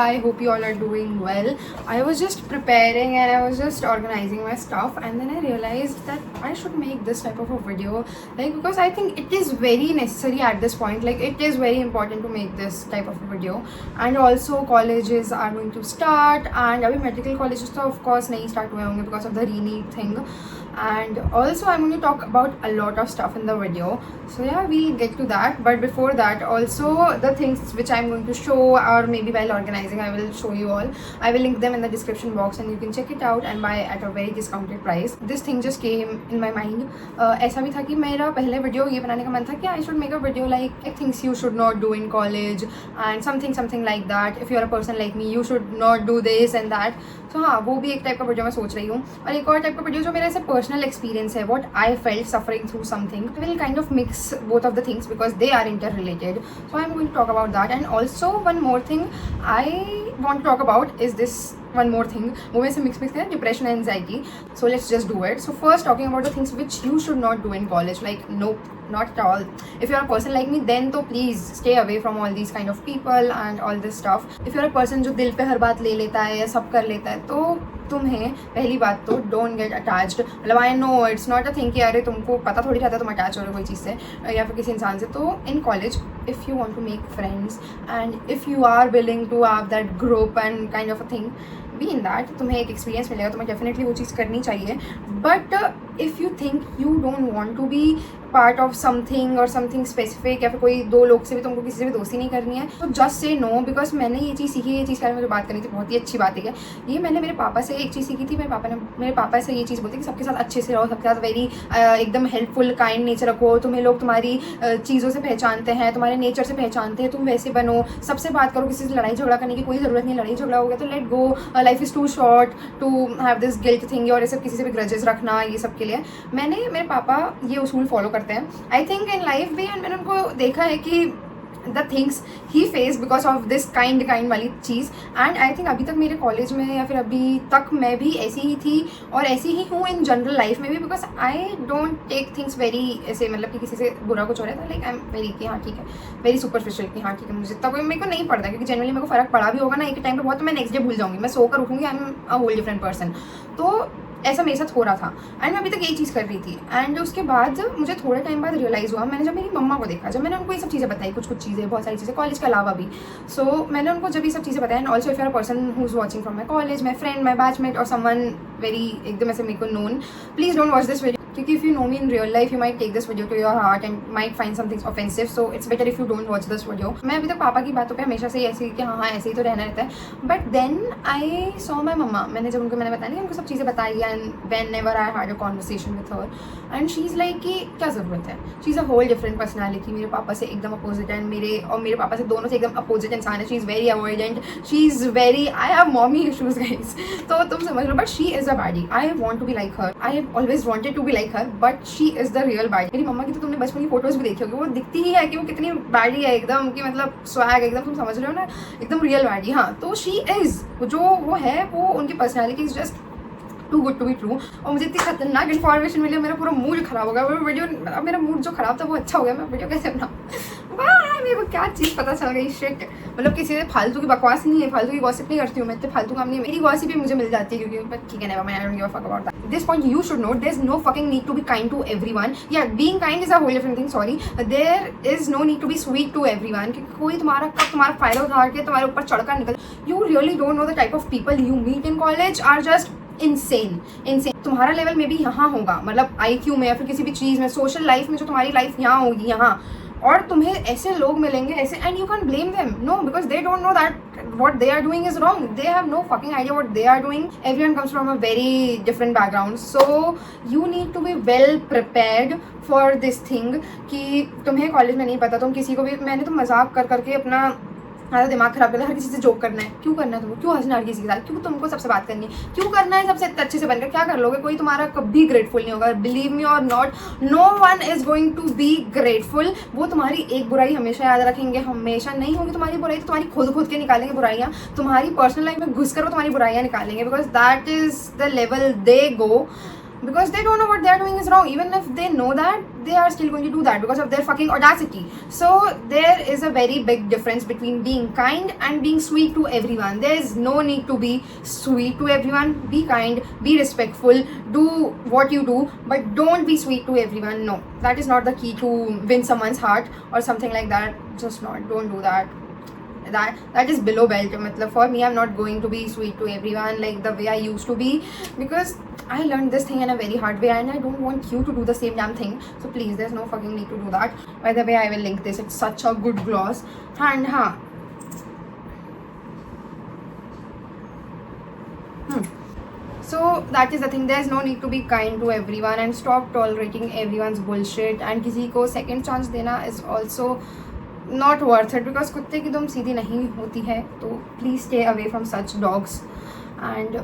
I hope you all are doing well. I was just preparing and I was just organizing my stuff, and then I realized that I should make this type of a video, because I think it is very necessary at this point. It is very important to make this type of a video. And also colleges are going to start, and abhi medical colleges to of course nahi start hue honge because of the re-NEET thing. And also I'm going to talk about a lot of stuff in the video, so yeah, we'll get to that. But before that, also the things which I'm going to show, or maybe while organizing I will show you all, I will link them in the description box and you can check it out and buy at a very discounted price. This thing just came in my mind. ऐसा भी था कि मेरा पहले video ये बनाने का मन था कि I should make a video like things you should not do in college and something like that. If you're a person like me, you should not do this and that. तो हाँ, वो भी एक टाइप का video मैं सोच रही हूँ. और एक और टाइप का वीडियो जो मेरा ऐसे पर्सनल एक्सपीरियंस है, what I felt suffering through something. I will kind of mix both of the things because they are interrelated. So I am going to talk about that. And also one more thing I want to talk about is this one more thing. वो में से mix करें, depression and anxiety. So let's just do it. So first, talking about the things which you should not do in college. Nope, not at all. If you're a person like me, then तो please stay away from all these kind of people and all this stuff. If you're a person जो दिल पे हर बात ले लेता है या सब कर लेता है, तो तुम्हें पहली बात तो डोंट गेट अटैच्ड. मतलब I know it's not a thing कि अरे तुमको पता थोड़ी रहता है तुम अटैच हो रहे हो कोई चीज़ से या फिर किसी इंसान से. तो in college if you want to make friends and if you are willing to have that group and kind of a thing, be in that, तुम्हें एक एक्सपीरियंस मिलेगा, तुम्हें डेफिनेटली वो चीज़ करनी चाहिए. But if you think you don't want to be part of something और something specific, या फिर कोई दो लोग से भी तुमको किसी से भी दोस्ती नहीं करनी है, तो जस्ट से नो. बिकॉज मैंने ये चीज़ सीखी, ये चीज़ के बारे में मुझे बात करनी थी, बहुत ही अच्छी बात है. ये मैंने मेरे पापा से एक चीज़ सीखी थी. मेरे पापा से ये चीज़ बोलती कि सबके साथ अच्छे से रहो, सबके साथ वेरी एकदम हेल्पफुल काइंड नेचर रखो. तुम्हें लोग तुम्हारी चीज़ों से पहचानते हैं, तुम्हारे नेचर से पहचानते हैं, तुम वैसे बनो, सबसे बात करो, किसी से लड़ाई झगड़ा करने की कोई ज़रूरत नहीं. लड़ाई झगड़ा हो गया तो let go. Life is too short to have this guilt thing और ये सब किसी से भी ग्रजेस रखना, ये सब के लिए मेरे पापा ये उसूल फॉलो करते हैं. आई थिंक इन लाइफ भी, एंड मैंने उनको देखा है कि the things he face because of this kind वाली चीज़. एंड आई थिंक अभी तक मेरे कॉलेज में या फिर अभी तक मैं भी ऐसी ही थी और ऐसी ही हूँ इन जनरल लाइफ में भी. Because I don't take things very ऐसे, मतलब कि किसी से बुरा कुछ हो रहा था, आई एम वेरी कि हाँ ठीक है, वेरी सुपरफिशियल कि हाँ ठीक है, मुझे तब कोई मेरे को नहीं पड़ता, क्योंकि जनरली मेरे को फर्क पड़ा भी होगा ना एक टाइम पे बहुत, तो मैं नेक्स्ट डे भूल जाऊँगी, मैं सोकर उठूँगी, I am a whole different person. तो ऐसा मेरे साथ हो रहा था एंड मैं अभी तक यही चीज़ कर रही थी. एंड उसके बाद मुझे थोड़े टाइम बाद रियलाइज़ हुआ, मैंने जब मेरी मम्मा को देखा, जब मैंने उनको ये सब चीज़ें बताई, कुछ चीज़ें, बहुत सारी चीज़ें कॉलेज के अलावा भी. सो मैंने उनको जब ये सब चीज़ें बताया, and also if you are a person who is watching from my college, my friend, my batchmate और समवन वेरी एकदम ऐसे मेरे को known, please don't watch this video. क्योंकि if you know me in real life you might take this video to your heart and might find something offensive. So it's better if you don't watch this video. मैं अभी तक पापा की बातों पे हमेशा से ही ऐसी कि हाँ ऐसे ही तो रहना रहता है. But then I saw my mamma. मैंने जब मैंने बताया उनको सब चीज़ें बताई, and whenever I had a conversation with her, and she is like कि क्या ज़रूरत है. She is a whole different personality. मेरे पापा से एकदम अपोजिट, एंड मेरे पापा से दोनों से एकदम अपोजिट इंसान है. She is very avoidant, she is very, I have mommy issues guys, तो तुम समझ लो. But she is a baddie. I want to be like her, I have always wanted to be like her, but she is the real baddie. मेरी मम्मा की तो तुमने बचपन की फोटोज़ भी देखी होगी, वो दिखती ही है कि वो कितनी बैडी है एकदम, कि मतलब स्वैग एकदम, तुम समझ रहे हो ना, एकदम रियल बैडी. हाँ, तो शी इज़ जो वो है, वो उनकी personality is just too good to be true. और मुझे इतनी खतरनाक इन्फॉर्मेशन मिली, मेरा पूरा मूड खराब हो गया. वो वीडियो, मेरा मूड जो खराब था वो अच्छा हो गया. मैं वीडियो कैसे बनाऊँ, मेरे को क्या चीज़ पता चल गई. शिट, मतलब किसी से फालतू की बकवास नहीं है, फालतू की गॉसिप नहीं करती हूँ मैं, इतने फालतू काम नहीं है. मेरी गॉसिप भी मुझे मिल जाती है क्योंकि, बट ठीक है, never mind, I don't give a fuck about that. This point you should note, there is no fucking need to be kind to everyone. या being kind is a whole different thing. Sorry, there is no need to be sweet to everyone. क्योंकि कोई तुम्हारा फायदा उठा के तुम्हारे ऊपर चढ़कर निकल. You really don't know the type of people you meet in college are just insane. तुम्हारा लेवल में भी यहाँ होगा, मतलब IQ में या फिर किसी भी चीज़ में, सोशल लाइफ में जो तुम्हारी लाइफ यहाँ होगी यहाँ, और तुम्हें ऐसे लोग मिलेंगे ऐसे, and you can blame them. No, because they don't know that what they are doing is wrong. They have no fucking idea what they are doing. Everyone comes from a very different background, so you need to be well prepared for this thing. कि तुम्हें college में नहीं पता, तुम किसी को भी, मैंने तो मजाक कर करके अपना ज़्यादा दिमाग खराब करता है. हर किसी से जोक करना है, क्यों करना है तुमको, क्यों हंसना हर किसी के साथ, क्यों तुमको सबसे बात करनी है, क्यों करना है सबसे अच्छे से बनकर, क्या कर लोगे, कोई तुम्हारा कभी ग्रेटफुल नहीं होगा. Believe me or not, no one is going to be grateful. वो तुम्हारी एक बुराई हमेशा याद रखेंगे, हमेशा नहीं होगी तुम्हारी बुराई, तो तुम्हारी खुद के निकालेंगे बुराइयाँ, तुम्हारी पर्सनल लाइफ में घुस कर वो तुम्हारी बुराइयाँ निकालेंगे, because that is the level they go. because they don't know what they're doing is wrong. Even if they know that, they are still going to do that because of their fucking audacity. So there is a very big difference between being kind and being sweet to everyone. There is no need to be sweet to everyone. Be kind, be respectful, do what you do, but don't be sweet to everyone. No, that is not the key to win someone's heart or something like that. Just not, don't do that. That is below belt. Matlab, for me, I'm not going to be sweet to everyone like the way I used to be, because I learned this thing in a very hard way, and I don't want you to do the same damn thing. So please, there's no fucking need to do that. By the way, I will link this. It's such a good gloss. And so that is the thing. There's no need to be kind to everyone, and stop tolerating everyone's bullshit. And किसी को second chance देना is also not worth it, because कुत्ते की दुम सीधी नहीं होती है. तो please stay away from such dogs. And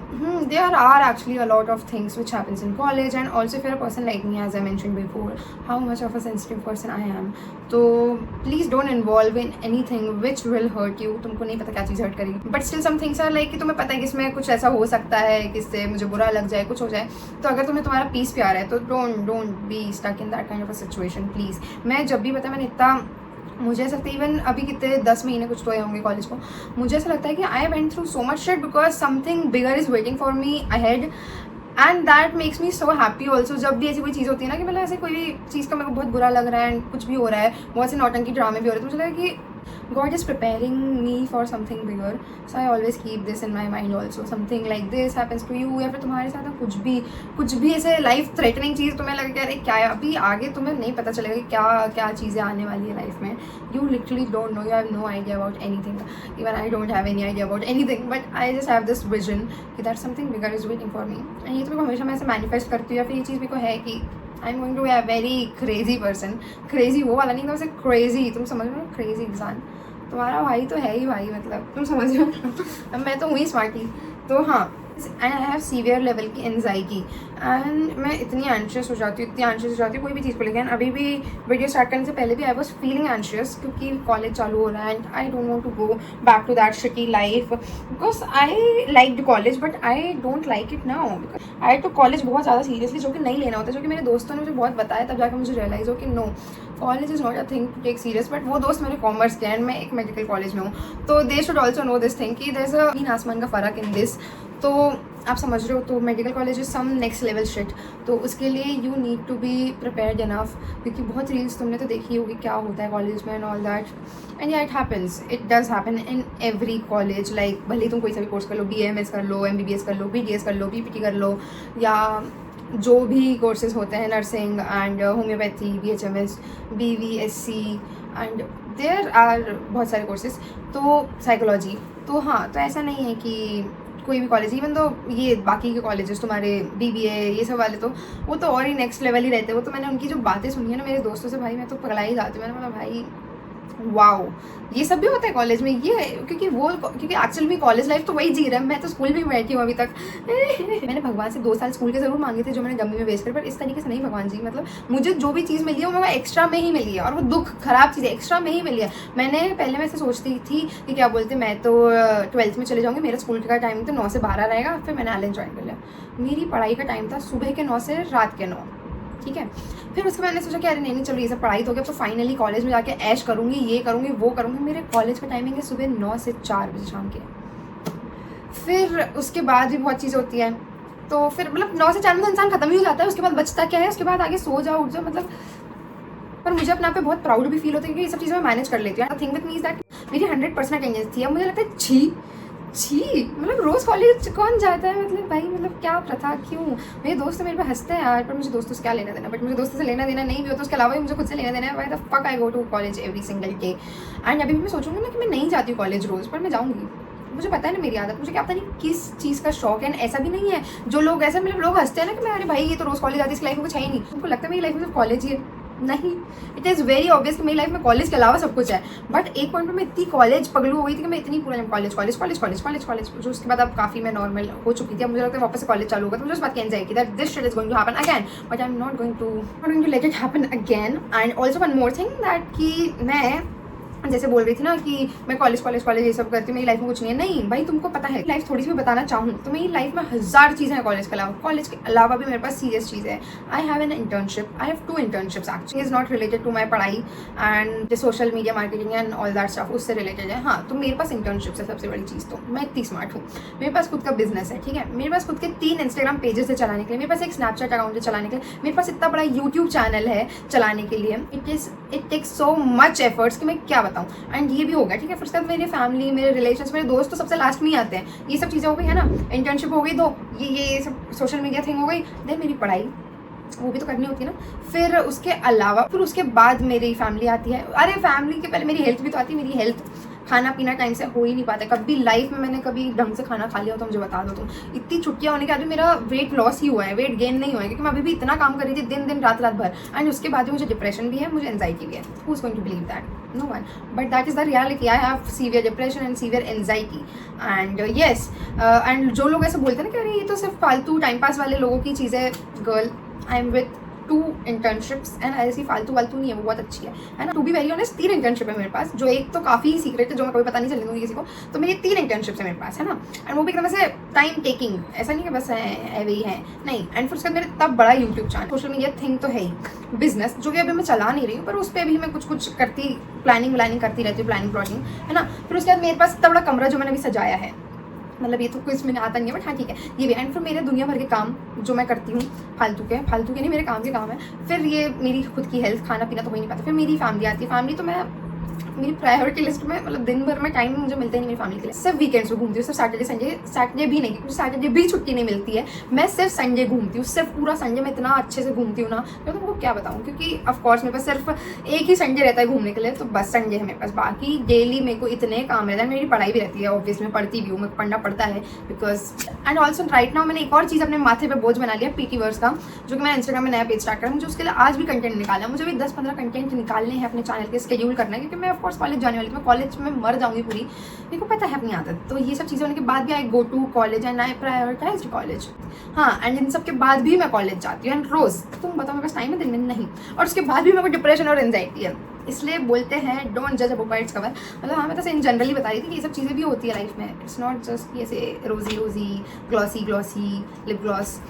there are actually a lot of things which happens in college. And also, if you're a person like me, as I mentioned before, how much of a sensitive person I am, so please don't involve in anything which will hurt you. तुमको नहीं पता क्या चीज़ hurt करेगी, but still some things are like कि तुम्हें पता है कि इसमें कुछ ऐसा हो सकता है कि इससे मुझे बुरा लग जाए, कुछ हो जाए. तो अगर तुम्हें तुम्हारा पीस प्यार है तो don't be stuck in that kind of a situation, please. मैं जब भी पता मैंने इतना, मुझे ऐसा लगता है इवन अभी कितने 10 महीने कुछ तो आए होंगे कॉलेज को, मुझे ऐसा लगता है कि I went through so much shit because something bigger is waiting for me ahead. And that makes me so happy also. जब भी ऐसी कोई चीज़ होती है ना कि मतलब ऐसे कोई चीज़ का मेरे को बहुत बुरा लग रहा है एंड कुछ भी हो रहा है, बहुत से नौटंकी ड्रामे भी हो रहे हैं, तो मुझे लगा कि God is preparing me for something bigger. So I always keep this in my mind also. Something like this happens to you, या फिर तुम्हारे साथ ना कुछ भी ऐसे लाइफ थ्रेटनिंग चीज़ तुम्हें लगे कि अरे क्या है, अभी आगे तुम्हें नहीं पता चलेगा कि क्या चीज़ें आने वाली है लाइफ में. You literally don't know. You have no idea about anything. Even I don't have any idea about anything. But I just have this vision कि that something bigger is waiting for me. And ये तो मैं हमेशा मैं ऐसे manifest करती हूँ, या फिर ये चीज़ मेरे को है कि I am going to be a very crazy person. Crazy वो वाला नहीं, तो वैसे क्रेजी, तुम समझ लो, क्रेजी इंसान. तुम्हारा भाई तो है ही भाई, मतलब तुम समझ लो. अब मैं तो हुई स्मार्टी. तो हाँ, and I have severe level की एंजाइटी, एंड मैं इतनी एंशियस हो जाती हूँ कोई भी चीज़ को लेकर. एंड अभी भी वीडियो स्टार्ट करने से पहले भी आई वॉज फीलिंग एंशियस, क्योंकि कॉलेज चालू हो रहा है and I don't want to go back to that shitty life, because I like college but I don't like it now. I to college बहुत ज़्यादा सीरियसली, जो कि नहीं लेना होता, जो कि मेरे दोस्तों ने मुझे बहुत बताया, तब जाकर मुझे रियलाइज़ हो कि no, college is not a thing to take serious. But वो दोस्त मेरे कॉमर्स के एंड मैं एक मेडिकल कॉलेज में हूँ, तो they should also know this thing कि देयर इज़ अ आसमान का फ़र्क इन दिस. तो आप समझ रहे हो, तो medical college is some next level shit. तो उसके लिए you need to be prepared enough, क्योंकि बहुत रील्स तुमने तो देखी होगी क्या होता है कॉलेज में एंड ऑल दैट. एंड या it happens, it does happen in every college. Like भले तुम कोई सा भी कोर्स कर लो, BAMS कर लो, MBBS कर लो, BDS कर लो, PPT कर लो, या जो भी कोर्सेज होते हैं, nursing and homeopathy, BHMS, BVSC, and there are बहुत सारे कोर्सेज. तो साइकोलॉजी. तो हाँ, तो ऐसा नहीं है कि कोई भी कॉलेज, इवन तो ये बाकी के कॉलेजेस तुम्हारे BBA ये सब वाले, तो वो तो और ही नेक्स्ट लेवल ही रहते हैं. वो तो मैंने उनकी जो बातें सुनी है ना मेरे दोस्तों से, भाई मैं तो पगला ही जाती हूँ. मैंने बोला भाई वाओ, ये सब भी होता है कॉलेज में. ये क्योंकि एक्चुअल में कॉलेज लाइफ तो वही जी रहा है. मैं तो स्कूल में बैठी हूँ अभी तक. मैंने भगवान से 2 साल स्कूल के ज़रूर मांगे थे, जो मैंने डम्मी में वेस्ट कर, पर इस तरीके से नहीं. भगवान जी, मतलब मुझे जो भी चीज़ मिली है वो मैं एक्स्ट्रा में ही मिली है, और वो दुख खराब चीज़ है, एक्स्ट्रा में ही मिली है. मैंने पहले मैं ऐसे सोचती थी कि क्या बोलते, मैं तो 12th में चले जाऊँगी, मेरा स्कूल का टाइम तो 9 से 12 रहेगा. फिर मैंने एलन ज्वाइन कर लिया. मेरी पढ़ाई का टाइम था सुबह के 9 से रात के 9. ठीक है. फिर उसके बाद मैंने सोचा कि अरे नहीं चलो, ये सब पढ़ाई तो हो गया, तो फाइनली कॉलेज में जाके ऐश करूँगी, ये करूँगी, वो करूँगी. मेरे कॉलेज का टाइमिंग है सुबह 9 से 4 बजे शाम के. फिर उसके बाद भी बहुत चीज़ होती है. तो फिर मतलब 9 से 4 में तो इंसान खत्म ही हो जाता है. उसके बाद बचता क्या है, उसके बाद आगे सो जाओ, उठ जाओ, मतलब. पर मुझे अपने आप पे बहुत प्राउड भी फील होता है कि ये सब चीज़ें मैं मैनेज कर लेती हूँ. Think with me is that मेरी 100% अटेंडेंस थी. अब मुझे लगता है छी, मतलब रोज़ कॉलेज कौन जाता है, मतलब भाई, मतलब क्या प्रथा, क्यों. मेरे दोस्त मेरे पे हंसते हैं यार, पर मुझे दोस्तों से क्या लेना देना. बट मुझे दोस्तों से लेना देना नहीं भी होता, उसके अलावा भी मुझे खुद से लेना देना है. Why the fuck I go to college every single day. And अभी भी मैं सोचूंगी ना कि मैं नहीं जाती हूँ कॉलेज रोज़, पर मैं जाऊँगी. मुझे पता है ना मेरी आदत, मुझे क्या पता नहीं किस चीज़ का शौक है. ऐसा भी नहीं है जो लोग ऐसे, मतलब लोग हंसते हैं ना कि मैं अरे भाई ये तो रोज़ कॉलेज आती है, इस लाइफ में कुछ है ही नहीं. उनको लगता है मेरी लाइफ में सिर्फ कॉलेज ही है. नहीं, इट इज़ वेरी ऑब्वियस कि मेरी लाइफ में कॉलेज के अलावा सब कुछ है. बट एक पॉइंट पर मैं इतनी कॉलेज पगलू हो गई थी कि मैं इतनी पूरा कॉलेज, जो उसके बाद अब काफ़ी मैं नॉर्मल हो चुकी थी. अब मुझे लगता है वापस से कॉलेज चालू होगा, तो मुझे उस बात की anxiety that this shit is going to happen again. But I am not going to let it happen again. And also one more thing that कि मैं जैसे बोल रही थी ना कि मैं कॉलेज ये सब करती हूँ, मेरी लाइफ में कुछ नहीं है। नहीं भाई, तुमको पता है लाइफ थोड़ी सी मैं बताना चाहूँ तो मेरी लाइफ में 1000 चीज़ें हैं कॉलेज के अलावा। कॉलेज के अलावा भी मेरे पास सीरियस चीज़ है। I have an internship, I have 2 internships actually, is not related to my पढ़ाई and social media marketing and all that stuff, उससे रिलेटेड है। हाँ, तो मेरे पास इंटर्नशिप्स है सबसे बड़ी चीज़। तो मैं इतनी स्मार्ट हूँ, मेरे पास खुद का बिजनेस है, ठीक है, मेरे पास खुद के 3 इंस्टाग्राम पेजेस है चलाने के लिए, मेरे पास एक स्नैपचैट अकाउंट है चलाने के लिए, मेरे पास इतना बड़ा यूट्यूब चैनल है चलाने के लिए। It takes so much efforts कि मैं क्या बताऊँ। एंड ये भी हो गया, ठीक है। फिर उसके बाद मेरी फैमिली, मेरे रिलेशंस, मेरे दोस्त तो सबसे लास्ट में ही आते हैं। ये सब चीज़ें हो गई है ना, इंटर्नशिप हो गई, दो ये सब सोशल मीडिया थिंग हो गई, देन मेरी पढ़ाई, वो भी तो करनी होती है ना। फिर उसके अलावा फिर उसके बाद मेरी फैमिली आती है। अरे फैमिली के पहले मेरी हेल्थ भी तो आती है। मेरी हेल्थ, खाना पीना टाइम से हो ही नहीं पाता। कभी लाइफ में मैंने कभी ढंग से खाना खा लिया हो तो मुझे बता दो तुम। इतनी छुट्टियां होने के बाद भी मेरा वेट लॉस ही हुआ है, वेट गेन नहीं हुआ है, क्योंकि मैं अभी भी इतना काम कर रही थी दिन दिन रात भर। एंड उसके बाद भी मुझे डिप्रेशन भी है, मुझे एंजाइटी भी है। Who is going to believe that? No one, but that is the reality. I have severe depression and severe anxiety and yes. And जो लोग ऐसे बोलते हैं ना कि अरे ये तो सिर्फ फालतू टाइम पास वाले लोगों की चीज़ है, girl, I am with 2 internships and ऐसी फालतू नहीं है, वो बहुत अच्छी है ना। To be very honest 3 internship है मेरे पास, जो एक तो काफ़ी सीक्रेट है, जो मैं कभी पता नहीं चलने दूँगी किसी को। तो मेरी 3 इंटर्नशिप्स है मेरे पास, है ना। एंड वो भी एकदम ऐसे टाइम टेकिंग, ऐसा नहीं कि बस है वही है, नहीं। एंड फिर उसके बाद मेरा इतना बड़ा YouTube channel, social media thing तो है ही, बिजनेस जो कि अभी मैं चला नहीं रही हूँ, पर उस पर भी मैं कुछ करती, प्लानिंग करती रहती हूँ, प्लानिंग, है ना। फिर उसके बाद मेरे पास इतना बड़ा कमरा जो मैंने अभी सजाया है, मतलब ये तो कुछ में आता नहीं है, बट हाँ ठीक है, ये भी। एंड फिर मेरे दुनिया भर के काम जो मैं करती हूँ, फालतू के नहीं, मेरे काम के काम है। फिर ये मेरी खुद की हेल्थ, खाना पीना तो हो ही नहीं पाता। फिर मेरी फैमिली आती है। फैमिली तो मैं, मेरी प्रायोरिटी लिस्ट में, मतलब दिन भर में टाइम मुझे मिलता ही नहीं मेरी फैमिली के लिए। सिर्फ वीकेंड्स में घूमती हूँ, सिर्फ सैटरडे भी नहीं, क्योंकि सैटरडे भी छुट्टी नहीं मिलती है। मैं सिर्फ संडे घूमती हूँ, सिर्फ पूरा संडे में इतना अच्छे से घूमती हूँ ना, मैं तुमको क्या बताऊँ। क्योंकि ऑफकोर्स मेरे पास सिर्फ एक ही संडे रहता है घूमने के लिए, तो बस संडे है मेरे पास। बाकी डेली मेरे को इतने काम रहता है। मेरी पढ़ाई भी रहती है, ऑब्वियसली मैं पढ़ती भी हूँ, मेरे को पढ़ना पड़ता है because. And also right now मैंने एक और चीज़ अपने माथे पर बोझ बना लिया, PT वर्स का, जो कि मैं इंस्टाग्राम में नया पेज स्टार्ट करा। मुझे उसके लिए आज भी कंटेंट निकालना है, मुझे भी 10-15 कंटेंट निकालने हैं अपने चैनल के, शेड्यूल करना है, क्योंकि मैं ऑफकोर्स कॉलेज जाने वाली, कॉलेज में मर जाऊंगी पूरी, मेरे को पता है अपनी आदत। तो ये सब चीज़ें होने के बाद भी I go to college and I prioritize college. हाँ, एंड इन सब के बाद भी मैं कॉलेज जाती हूँ एंड रोज, तुम बताओ मेरे पास टाइम है दिन में? नहीं। और उसके बाद भी मेरे को डिप्रेशन और एंजाइटी है। इसलिए बोलते हैं डोंट जज a book by its cover. मतलब हाँ, मैं तो इन जनरली बता रही थी कि ये सब चीज़ें भी होती है लाइफ में। इट्स नॉट जस्ट ऐसे रोजी ग्लॉसी लिप ग्लॉस।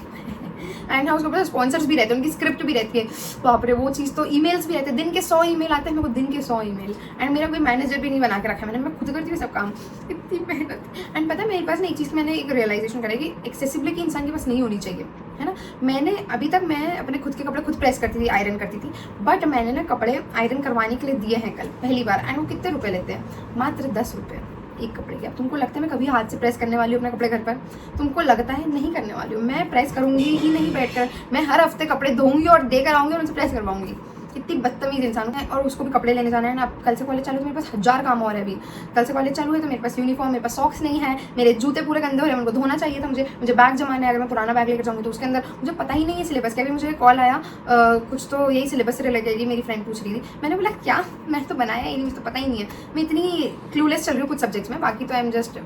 एंड हाँ, उसके ऊपर स्पॉन्सर्स भी रहते हैं, उनकी स्क्रिप्ट भी रहती है, बाप रे वो चीज़। तो ईमेल्स भी रहते हैं, दिन के 100 ईमेल आते हैं मेरे को, दिन के 100 ईमेल। एंड मेरा कोई मैनेजर भी नहीं बना के रखा है मैंने, मैं खुद करती हूँ सब काम, इतनी मेहनत। एंड पता है मेरे पास ना एक चीज़, मैंने एक रियलाइजेशन करा कि एक्सेसिबिलिटी इंसान के पास नहीं होनी चाहिए, है ना। मैंने अभी तक मैं अपने खुद के कपड़े खुद प्रेस करती थी, आयरन करती थी, बट मैंने ना कपड़े आयरन करवाने के लिए दिए हैं कल पहली बार। एंड वो कितने रुपए लेते हैं? मात्र 10 रुपये एक कपड़े के। अब तुमको लगता है मैं कभी हाथ से प्रेस करने वाली हूँ अपने कपड़े घर पर? तुमको लगता है नहीं करने वाली हूँ। मैं प्रेस करूँगी ही नहीं बैठकर, मैं हर हफ्ते कपड़े धोऊंगी और देकर आऊँगी और उनसे प्रेस करवाऊंगी। इतनी बदतमीज इंसान है। और उसको भी कपड़े लेने जाना है ना। कल से कॉलेज चालू है तो मेरे पास 1000 काम और है। अभी कल से कॉलेज चालू है तो मेरे पास यूनिफॉर्म, मेरे पास सॉक्स नहीं है, मेरे जूते पूरे गंदे हो रहे हैं, उनको धोना चाहिए था मुझे बैग जमाना है। अगर मैं पुराना बैग लेकर जाऊँगी तो उसके अंदर मुझे पता ही नहीं है सिलेबस क्या। अभी मुझे कॉल आया कुछ तो यही सिलेबस से रिलेटेड, मेरी फ्रेंड पूछ रही थी। मैंने बोला क्या, मैंने तो बनाया ही नहीं, मुझे तो पता ही नहीं है। मैं इतनी क्लूलेस चल रही हूँ कुछ सब्जेक्ट्स में, बाकी तो आई am just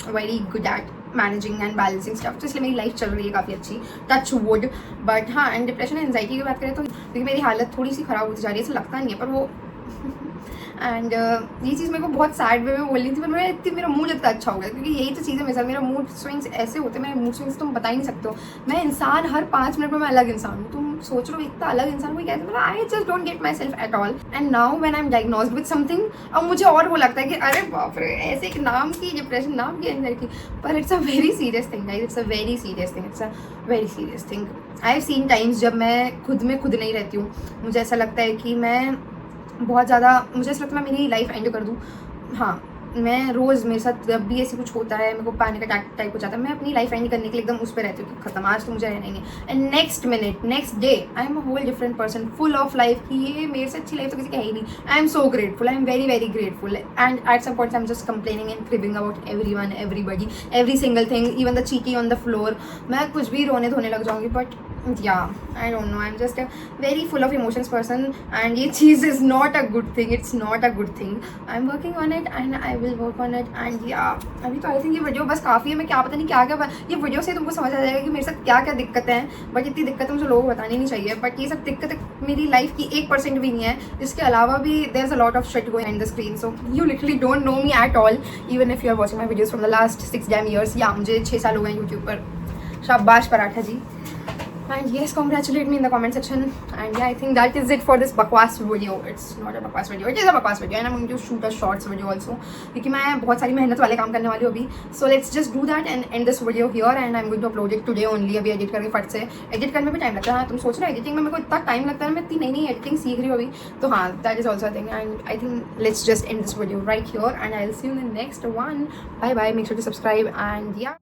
very good at managing and balancing stuff. तो इसलिए मेरी लाइफ चल रही है काफ़ी अच्छी, टच वुड। बट हाँ, एंड डिप्रेशन एंड एंजाइटी की बात करें तो क्योंकि मेरी हालत थोड़ी सी ख़राब होती जा रही है, ऐसा लगता नहीं है, पर वो एंड ये चीज़ मेरे को बहुत सैड वे में बोल रही थी, पर मेरा मूड इतना अच्छा हो गया, क्योंकि यही तो चीज़ है मेरे साथ। मेरा मूड स्विंग्स ऐसे होते हैं, मेरे मूड स्विंग्स तुम बता ही नहीं सकते हो। मैं इंसान हर 5 मिनट में मैं अलग इंसान हूँ। तुम सोच रहे हो इतना अलग इंसान कोई कहते, मतलब I just don't get my self at all. And now when I am diagnosed with something, अब मुझे और वो लगता है कि अरे बाप रे, ऐसे एक नाम की डिप्रेशन, नाम की एंजाइटी, पर it's a very serious thing guys, it's a very serious thing, it's a very serious thing. I have seen times जब मैं खुद में खुद नहीं रहती हूँ। मुझे ऐसा लगता है कि मैं बहुत ज़्यादा, मुझे ऐसा लगता है मैं मेरी लाइफ एंड कर दूँ। हाँ, मैं रोज़, मेरे साथ जब भी ऐसे कुछ होता है, मेरे को पैनिक अटैक टाइप हो जाता है, मैं अपनी लाइफ एंड करने के लिए एकदम उस पर रहती हूँ कि खत्म, आज तो मुझे रहना ही है। And next minute, next day I am a whole different person, full of life कि ये मेरे से अच्छी लाइफ तो किसी की है ही नहीं। I am so grateful, I am very very grateful. And at some point I am just complaining and cribbing about everyone, everybody, every single thing, even the चीटी ऑन द फ्लोर। मैं कुछ भी रोने धोने लग जाऊँगी, but yeah, I don't know, I'm just a very full of emotions person, and ये चीज़ is not a good thing, it's not a good thing. I'm working on it and I will work on it, and yeah, अभी तो I think ये video बस काफ़ी है. मैं क्या पता नहीं क्या क्या, ये वीडियो से तुमको समझ आ जाएगा कि मेरे साथ क्या क्या दिक्कतें हैं, बट इतनी दिक्कतें मुझे लोगों को बतानी नहीं चाहिए. बट ये सब दिक्कतें मेरी लाइफ की 1% भी नहीं है. इसके अलावा भी there is a lot of shit going in the screen, so you literally don't know me at all, even if you are watching my videos from the last 6 damn years. या मुझे 6 साल हो गए यूट्यूब पर. शाबाश पराठा जी. And yes, congratulate me in the comment section. And yeah, I think that is it for this bakwas video. It's not a bakwas video, it is a bakwas video, and I'm going to shoot a shorts video also, क्योंकि मैं बहुत सारी मेहनत वाले काम करने वाली हूँ अभी. So let's just do that and end this video here, and I'm going to upload it today only. अभी एडिट करके फट से, एडिट करने में भी टाइम लगता है. हाँ, तुम सोच रहे हो एडिटिंग में मेरे को इतना टाइम लगता है, मैं इतनी नई नई एडिटिंग सीख रही हूँ अभी. तो हाँ, that is also a thing, and I think let's just end this video right here, and I'll see you in the next one. Bye bye, make sure to subscribe, and yeah.